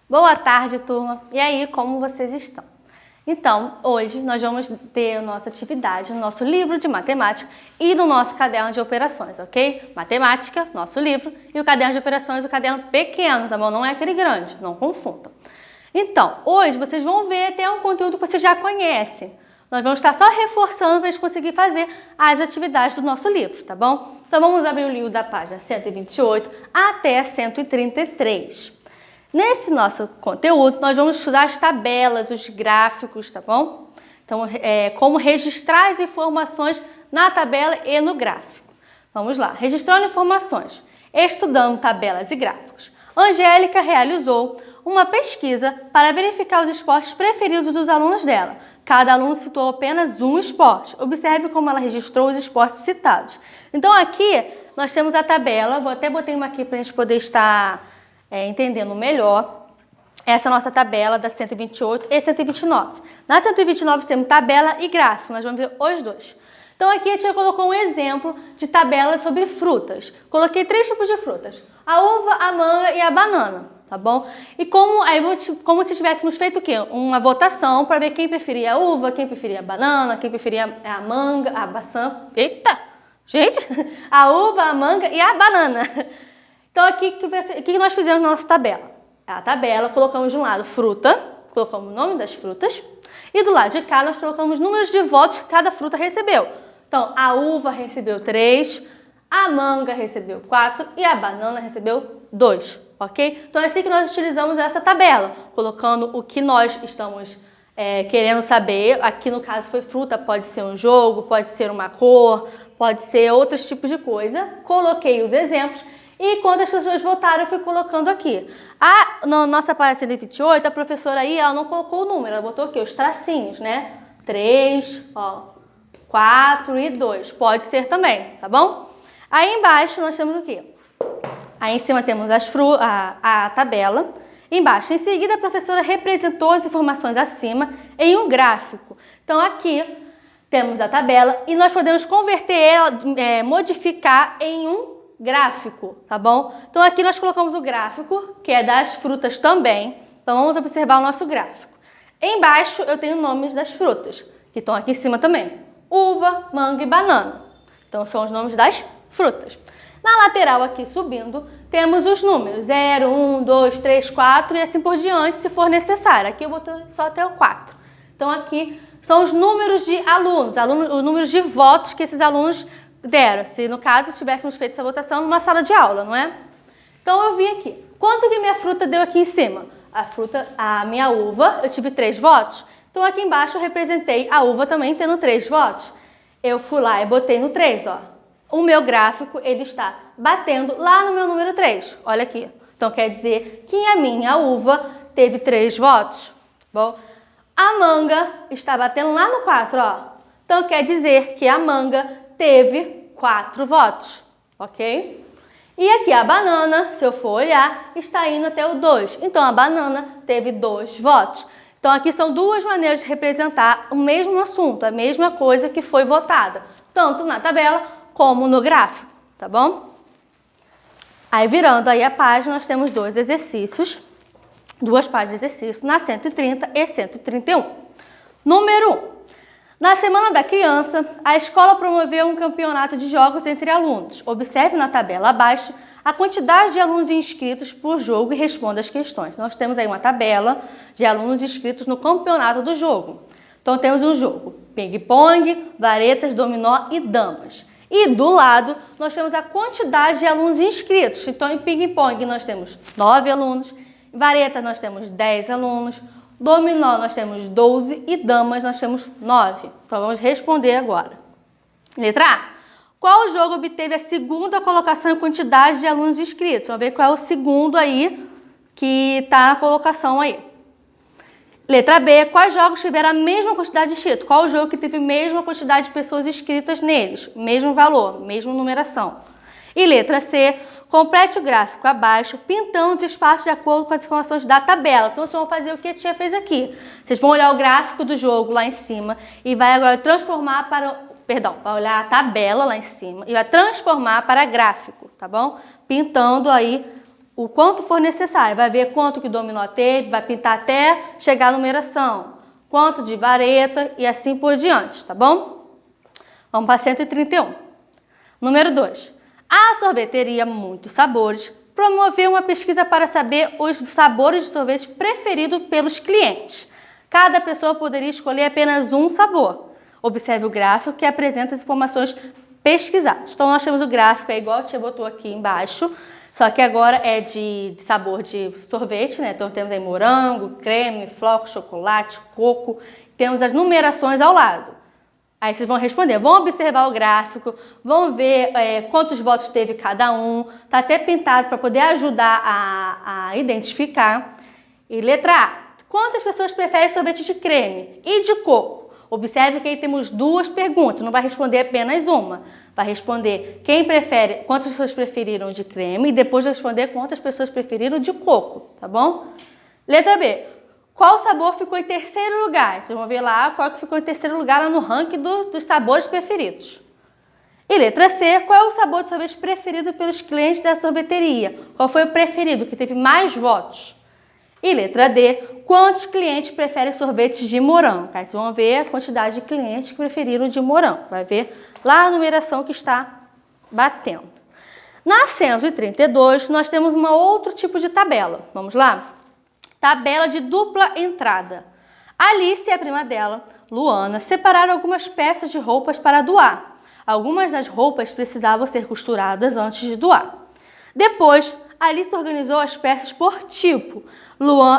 Boa tarde, turma! E aí, como vocês estão? Então, hoje nós vamos ter a nossa atividade no nosso livro de matemática e no nosso caderno de operações, ok? Matemática, nosso livro, e o caderno de operações, o caderno pequeno, tá bom? Não é aquele grande, não confundam. Então, hoje vocês vão ver até um conteúdo que vocês já conhecem. Nós vamos estar só reforçando para a gente conseguir fazer as atividades do nosso livro, tá bom? Então, vamos abrir o livro da página 128 até 133. Nesse nosso conteúdo, nós vamos estudar as tabelas, os gráficos, tá bom? Então, como registrar as informações na tabela e no gráfico. Vamos lá, registrando informações, estudando tabelas e gráficos. Angélica realizou uma pesquisa para verificar os esportes preferidos dos alunos dela. Cada aluno citou apenas um esporte. Observe como ela registrou os esportes citados. Então, aqui nós temos a tabela, vou até botar uma aqui para a gente poder estar entendendo melhor essa nossa tabela da 128 e 129. Na 129 temos tabela e gráfico, nós vamos ver os dois. Então aqui a gente colocou um exemplo de tabela sobre frutas. Coloquei 3 tipos de frutas, a uva, a manga e a banana, tá bom? E como se tivéssemos feito o quê? Uma votação para ver quem preferia a uva, quem preferia a banana, quem preferia a manga, a maçã, eita, gente, a uva, a manga e a banana. Então, aqui, o que nós fizemos na nossa tabela? A tabela, colocamos de um lado fruta, colocamos o nome das frutas, e do lado de cá nós colocamos números de votos que cada fruta recebeu. Então, a uva recebeu 3, a manga recebeu 4 e a banana recebeu 2, ok? Então, é assim que nós utilizamos essa tabela, colocando o que nós estamos querendo saber. Aqui, no caso, foi fruta, pode ser um jogo, pode ser uma cor, pode ser outros tipos de coisa. Coloquei os exemplos. E quando as pessoas votaram, eu fui colocando aqui. Na nossa página 128, a professora aí, ela não colocou o número, ela botou aqui os tracinhos, né? 3, 4 e 2. Pode ser também, tá bom? Aí embaixo nós temos o quê? Aí em cima temos a tabela. Embaixo, em seguida, a professora representou as informações acima em um gráfico. Então aqui temos a tabela e nós podemos converter ela, modificar em um gráfico, tá bom? Então aqui nós colocamos o gráfico, que é das frutas também. Então vamos observar o nosso gráfico. Embaixo eu tenho nomes das frutas, que estão aqui em cima também. Uva, manga e banana. Então são os nomes das frutas. Na lateral aqui subindo, temos os números 0, 1, 2, 3, 4 e assim por diante, se for necessário. Aqui eu boto só até o 4. Então aqui são os números de alunos, os números de votos que esses alunos deram, se no caso tivéssemos feito essa votação numa sala de aula, não é? Então eu vi aqui, quanto que minha fruta deu aqui em cima? A minha uva, eu tive 3 votos, então aqui embaixo eu representei a uva também tendo 3 votos. Eu fui lá e botei no 3, ó. O meu gráfico, ele está batendo lá no meu número 3, olha aqui. Então quer dizer que a minha uva teve 3 votos, bom? A manga está batendo lá no 4, ó. Então quer dizer que a manga teve 4 votos, ok? E aqui a banana, se eu for olhar, está indo até o 2. Então, a banana teve 2 votos. Então, aqui são 2 maneiras de representar o mesmo assunto, a mesma coisa que foi votada, tanto na tabela como no gráfico, tá bom? Aí, virando aí a página, nós temos 2 exercícios, 2 páginas de exercício, na 130 e 131. Número 1. Na Semana da Criança, a escola promoveu um campeonato de jogos entre alunos. Observe na tabela abaixo a quantidade de alunos inscritos por jogo e responda as questões. Nós temos aí uma tabela de alunos inscritos no campeonato do jogo. Então, temos um jogo ping-pong, varetas, dominó e damas. E do lado, nós temos a quantidade de alunos inscritos. Então, em ping-pong, nós temos 9 alunos, em vareta, nós temos 10 alunos, dominó nós temos 12 e damas nós temos 9. Então vamos responder agora. Letra A. Qual jogo obteve a segunda colocação em quantidade de alunos inscritos? Vamos ver qual é o segundo aí que está na colocação aí. Letra B. Quais jogos tiveram a mesma quantidade de inscritos? Qual o jogo que teve a mesma quantidade de pessoas inscritas neles? Mesmo valor, mesma numeração. E letra C. Complete o gráfico abaixo, pintando os espaços de acordo com as informações da tabela. Então, vocês vão fazer o que a tia fez aqui. Vocês vão olhar o gráfico do jogo lá em cima e vai agora transformar vai olhar a tabela lá em cima e vai transformar para gráfico, tá bom? Pintando aí o quanto for necessário. Vai ver quanto que dominó teve, vai pintar até chegar à numeração. Quanto de vareta e assim por diante, tá bom? Vamos para 131. Número 2. A sorveteria Muitos Sabores promoveu uma pesquisa para saber os sabores de sorvete preferidos pelos clientes. Cada pessoa poderia escolher apenas um sabor. Observe o gráfico que apresenta as informações pesquisadas. Então, nós temos o gráfico, é igual a tia botou aqui embaixo, só que agora é de sabor de sorvete, né? Então, temos aí morango, creme, flocos, chocolate, coco. Temos as numerações ao lado. Aí vocês vão responder, vão observar o gráfico, vão ver quantos votos teve cada um. Tá até pintado para poder ajudar a identificar. E letra A, quantas pessoas preferem sorvete de creme e de coco? Observe que aí temos duas perguntas, não vai responder apenas uma. Vai responder quantas pessoas preferiram de creme e depois vai responder quantas pessoas preferiram de coco, tá bom? Letra B, qual sabor ficou em terceiro lugar? Vocês vão ver lá qual que ficou em terceiro lugar lá no ranking dos sabores preferidos. E letra C, qual é o sabor de sorvete preferido pelos clientes da sorveteria? Qual foi o preferido, que teve mais votos? E letra D, quantos clientes preferem sorvetes de morango? Aí vocês vão ver a quantidade de clientes que preferiram de morango. Vai ver lá a numeração que está batendo. Na 132, nós temos um outro tipo de tabela. Vamos lá? Tabela de dupla entrada. Alice e a prima dela, Luana, separaram algumas peças de roupas para doar. Algumas das roupas precisavam ser costuradas antes de doar. Depois, Alice organizou as peças por tipo.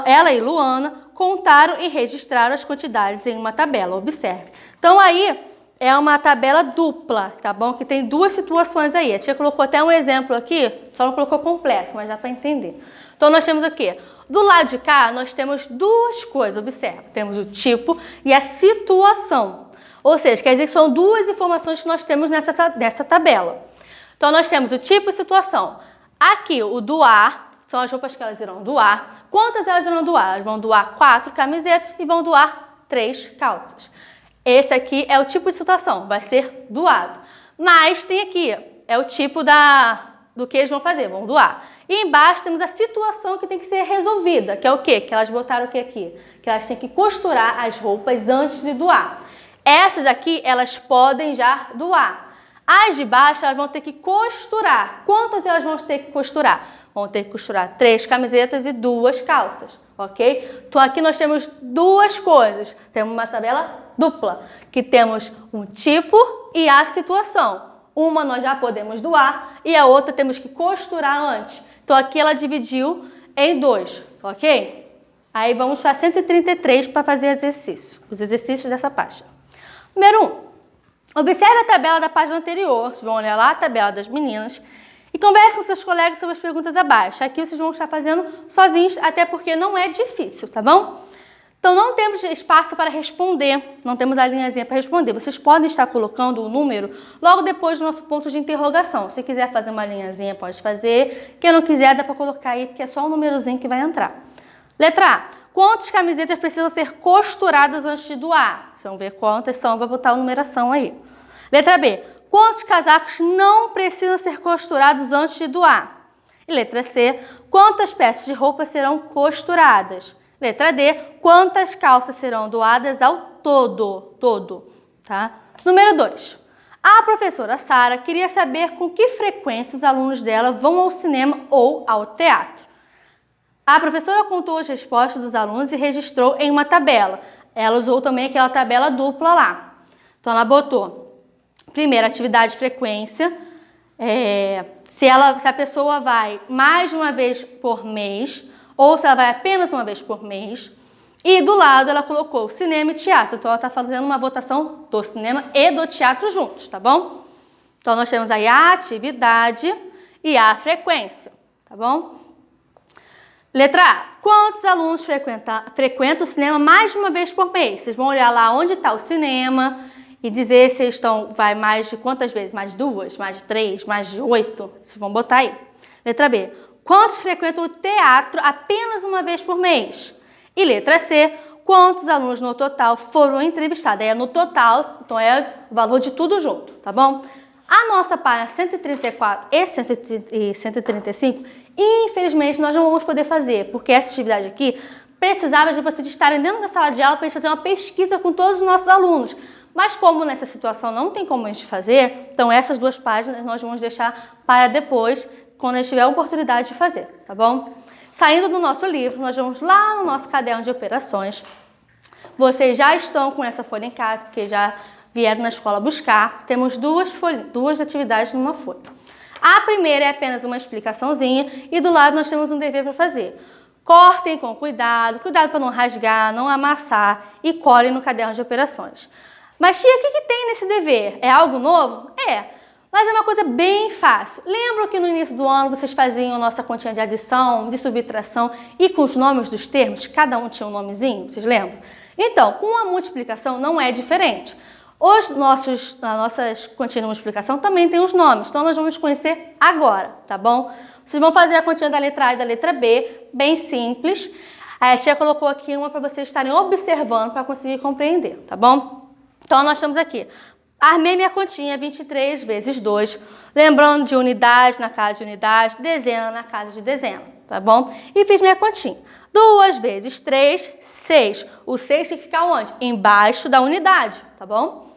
Ela e Luana contaram e registraram as quantidades em uma tabela. Observe. Então, aí é uma tabela dupla, tá bom? Que tem duas situações aí. A tia colocou até um exemplo aqui, só não colocou completo, mas dá para entender. Então, nós temos o quê? Do lado de cá, nós temos duas coisas, observa. Temos o tipo e a situação. Ou seja, quer dizer que são duas informações que nós temos nessa tabela. Então, nós temos o tipo e situação. Aqui, o doar, são as roupas que elas irão doar. Quantas elas irão doar? Elas vão doar 4 camisetas e vão doar 3 calças. Esse aqui é o tipo de situação, vai ser doado. Mas tem aqui, é o tipo do que eles vão fazer, vão doar. E embaixo temos a situação que tem que ser resolvida, que é o quê? Que elas botaram o que aqui? Que elas têm que costurar as roupas antes de doar. Essas aqui, elas podem já doar. As de baixo, elas vão ter que costurar. Quantas elas vão ter que costurar? Vão ter que costurar 3 camisetas e 2 calças, ok? Então, aqui nós temos duas coisas. Temos uma tabela dupla, que temos um tipo e a situação. Uma nós já podemos doar e a outra temos que costurar antes. Então, aqui ela dividiu em 2, ok? Aí vamos para 133 para fazer exercício, os exercícios dessa página. Número 1. Observe a tabela da página anterior, vocês vão olhar lá a tabela das meninas e converse com seus colegas sobre as perguntas abaixo. Aqui vocês vão estar fazendo sozinhos, até porque não é difícil, tá bom? Então, não temos espaço para responder, não temos a linhazinha para responder. Vocês podem estar colocando o número logo depois do nosso ponto de interrogação. Se quiser fazer uma linhazinha, pode fazer. Quem não quiser, dá para colocar aí, porque é só o númerozinho que vai entrar. Letra A. Quantas camisetas precisam ser costuradas antes de doar? Vocês vão ver quantas são, vai botar a numeração aí. Letra B. Quantos casacos não precisam ser costurados antes de doar? E letra C. Quantas peças de roupa serão costuradas? Letra D, quantas calças serão doadas ao todo, tá? Número 2. A professora Sara queria saber com que frequência os alunos dela vão ao cinema ou ao teatro. A professora contou as respostas dos alunos e registrou em uma tabela. Ela usou também aquela tabela dupla lá. Então, ela botou, primeiro, atividade de frequência, se a pessoa vai mais de uma vez por mês, ou se ela vai apenas uma vez por mês. E do lado ela colocou cinema e teatro. Então ela está fazendo uma votação do cinema e do teatro juntos, tá bom? Então nós temos aí a atividade e a frequência, tá bom? Letra A. Quantos alunos frequentam o cinema mais de uma vez por mês? Vocês vão olhar lá onde está o cinema e dizer se vai mais de quantas vezes? Mais de 2, mais de 3, mais de 8? Vocês vão botar aí. Letra B. Quantos frequentam o teatro apenas uma vez por mês? E letra C, quantos alunos no total foram entrevistados? É no total, então é o valor de tudo junto, tá bom? A nossa página 134 e 135, Infelizmente, nós não vamos poder fazer, porque essa atividade aqui precisava de vocês estarem dentro da sala de aula para a gente fazer uma pesquisa com todos os nossos alunos. Mas como nessa situação não tem como a gente fazer, então essas 2 páginas nós vamos deixar para depois, quando a gente tiver a oportunidade de fazer, tá bom? Saindo do nosso livro, nós vamos lá no nosso caderno de operações. Vocês já estão com essa folha em casa, porque já vieram na escola buscar. Temos duas atividades numa folha. A primeira é apenas uma explicaçãozinha e do lado nós temos um dever para fazer. Cortem com cuidado para não rasgar, não amassar e colhem no caderno de operações. Mas tia, o que tem nesse dever? É algo novo? É, mas é uma coisa bem fácil. Lembram que no início do ano vocês faziam a nossa continha de adição, de subtração e com os nomes dos termos? Cada um tinha um nomezinho, vocês lembram? Então, com a multiplicação não é diferente. As nossas continhas de multiplicação também têm os nomes, então nós vamos conhecer agora, tá bom? Vocês vão fazer a continha da letra A e da letra B, bem simples. A tia colocou aqui uma para vocês estarem observando para conseguir compreender, tá bom? Então, nós estamos aqui. Armei minha continha 23 vezes 2, lembrando de unidade na casa de unidade, dezena na casa de dezena, tá bom? E fiz minha continha. 2 vezes 3, 6. O 6 tem que ficar onde? Embaixo da unidade, tá bom?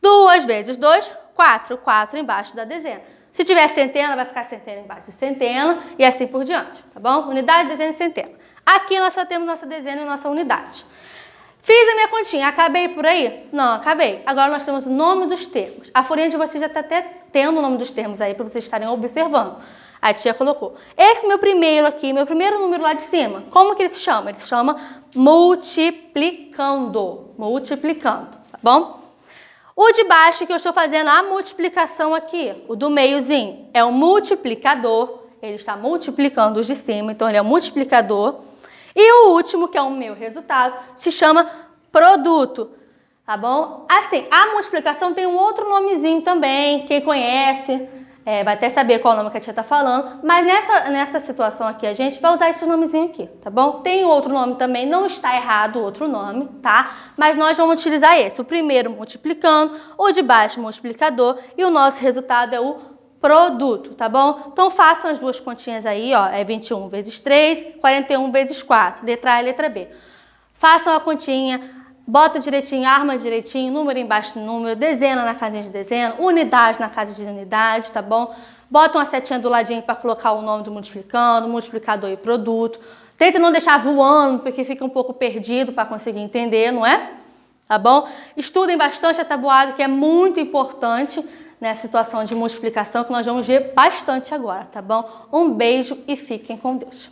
2 vezes 2, 4. 4 embaixo da dezena. Se tiver centena, vai ficar centena embaixo de centena e assim por diante, tá bom? Unidade, dezena e centena. Aqui nós só temos nossa dezena e nossa unidade. Fiz a minha continha, acabei por aí? Não, acabei. Agora nós temos o nome dos termos. A folhinha de vocês já está até tendo o nome dos termos aí para vocês estarem observando. A tia colocou. Esse meu primeiro aqui, meu primeiro número lá de cima, como que ele se chama? Ele se chama multiplicando. Multiplicando, tá bom? O de baixo que eu estou fazendo a multiplicação aqui, o do meiozinho, é o multiplicador. Ele está multiplicando os de cima, então ele é o multiplicador. E o último, que é o meu resultado, se chama produto, tá bom? Assim, a multiplicação tem um outro nomezinho também, quem conhece vai até saber qual o nome que a tia tá falando, mas nessa situação aqui a gente vai usar esses nomezinhos aqui, tá bom? Tem outro nome também, não está errado o outro nome, tá? Mas nós vamos utilizar esse, o primeiro multiplicando, o de baixo multiplicador e o nosso resultado é o produto, tá bom? Então façam as 2 continhas aí, ó, é 21 vezes 3, 41 vezes 4, letra A e letra B. Façam a continha, bota direitinho, arma direitinho, número embaixo do número, dezena na casinha de dezena, unidade na casa de unidade, tá bom? Bota uma setinha do ladinho para colocar o nome do multiplicando, multiplicador e produto. Tenta não deixar voando, porque fica um pouco perdido para conseguir entender, não é? Tá bom? Estudem bastante a tabuada, que é muito importante nessa situação de multiplicação que nós vamos ver bastante agora, tá bom? Um beijo e fiquem com Deus.